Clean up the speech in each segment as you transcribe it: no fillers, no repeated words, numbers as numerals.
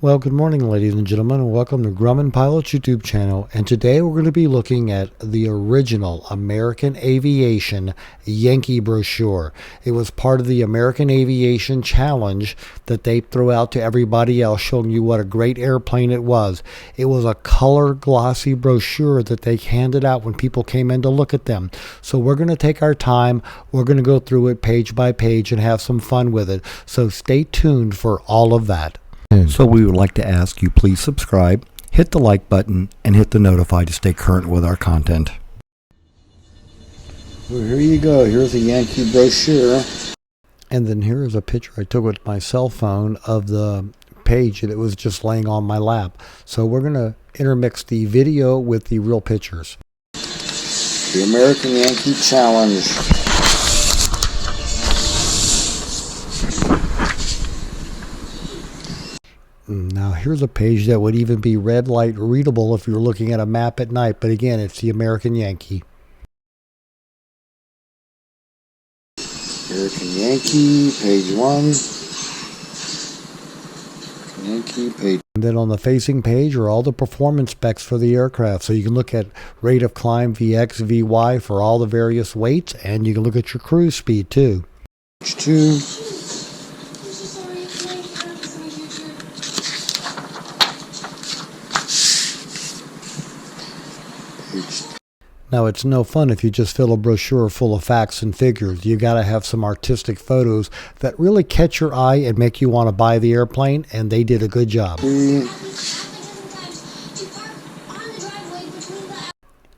Well, good morning, ladies and gentlemen, and welcome to Grumman Pilot's YouTube channel. And today we're going to be looking at the original American Aviation Yankee brochure. It was part of the American Aviation Challenge that they threw out to everybody else, showing you what a great airplane it was. It was a color glossy brochure that they handed out when people came in to look at them. So we're going to take our time. We're going to go through it page by page and have some fun with it. So stay tuned for all of that. So we would like to ask you please subscribe, hit the like button, and hit the notify to stay current with our content. Well, here you go. Here's a Yankee brochure. And then here is a picture I took with my cell phone of the page that was just laying on my lap. So we're going to intermix the video with the real pictures. The American Yankee Challenge. Now here's a page that would even be red light readable if you were looking at a map at night, but again, it's the American Yankee. American Yankee, page 1. Yankee, page. And then on the facing page are all the performance specs for the aircraft. So you can look at rate of climb, VX, VY for all the various weights, and you can look at your cruise speed too. Page 2. Now, it's no fun if you just fill a brochure full of facts and figures. You got to have some artistic photos that really catch your eye and make you want to buy the airplane, and they did a good job.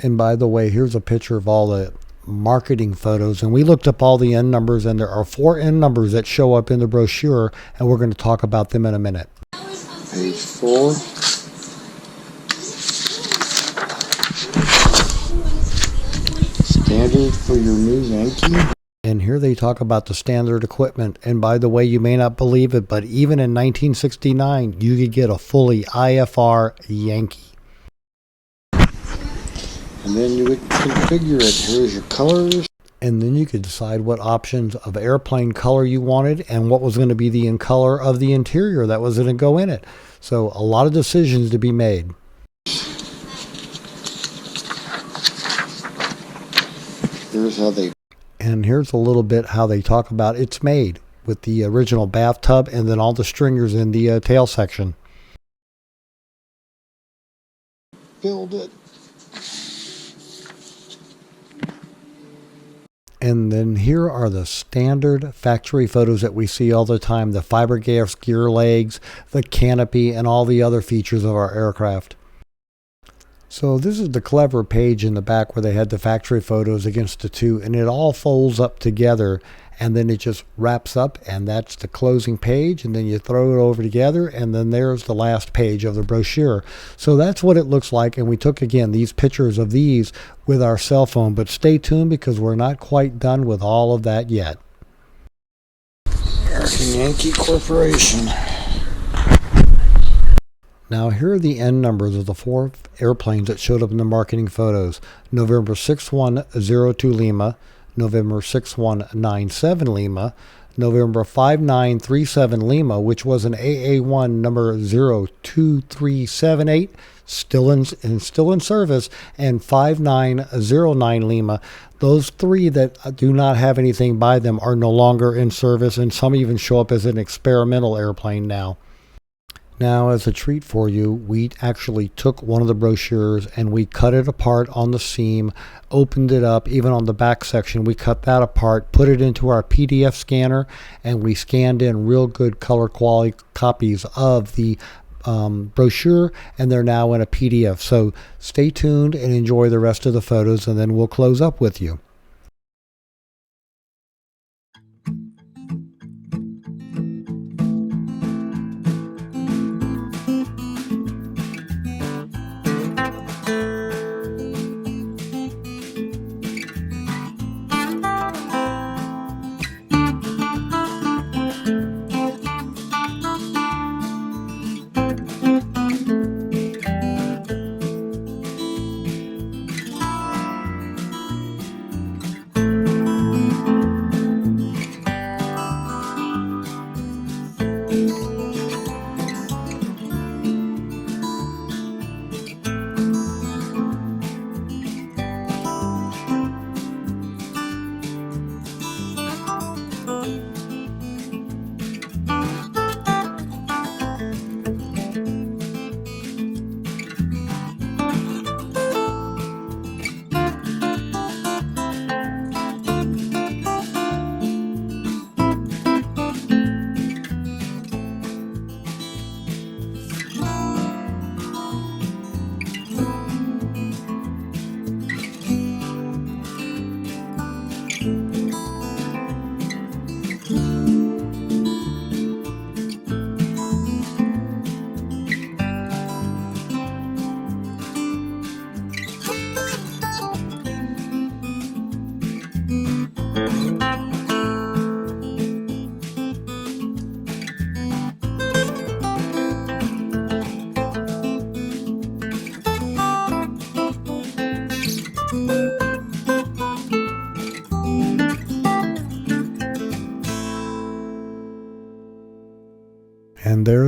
And by the way, here's a picture of all the marketing photos, and we looked up all the N numbers, and there are 4 N numbers that show up in the brochure, and we're going to talk about them in a minute. Page 4. Standard for your new Yankee. And here they talk about the standard equipment. And by the way, you may not believe it, but even in 1969, you could get a fully IFR Yankee. And then you would configure it. Here's your colors. And then you could decide what options of airplane color you wanted and what was going to be the color of the interior that was going to go in it. So a lot of decisions to be made. Here's how they, and here's a little bit how they talk about it's made with the original bathtub and then all the stringers in the tail section. Build it. And then here are the standard factory photos that we see all the time, the fiberglass gear legs, the canopy, and all the other features of our aircraft. So this is the clever page in the back where they had the factory photos against the two, and it all folds up together, and then it just wraps up, and that's the closing page, and then you throw it over together, and then there's the last page of the brochure. So that's what it looks like, and we took, again, these pictures of these with our cell phone, but stay tuned because we're not quite done with all of that yet. American Yankee Corporation. Now here are the N numbers of the 4 airplanes that showed up in the marketing photos. November 6102 Lima, November 6197 Lima, November 5937 Lima, which was an AA1 number 02378, still in service, and 5909 Lima. Those 3 that do not have anything by them are no longer in service, and some even show up as an experimental airplane now. Now, as a treat for you, we actually took one of the brochures and we cut it apart on the seam, opened it up, even on the back section, we cut that apart, put it into our PDF scanner, and we scanned in real good color quality copies of the brochure, and they're now in a PDF. So stay tuned and enjoy the rest of the photos, and then we'll close up with you.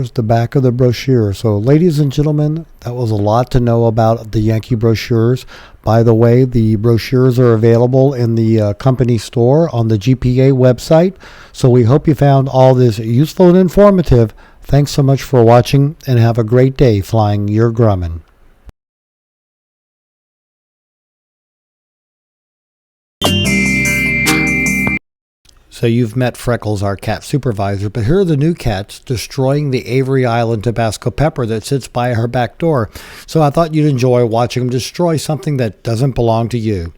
shows the back of the brochure. So, ladies and gentlemen, that was a lot to know about the Yankee brochures. By the way, the brochures are available in the company store on the GPA website. So we hope you found all this useful and informative. Thanks so much for watching, and have a great day flying your Grumman. So you've met Freckles, our cat supervisor, but here are the new cats destroying the Avery Island Tabasco pepper that sits by her back door. So I thought you'd enjoy watching them destroy something that doesn't belong to you.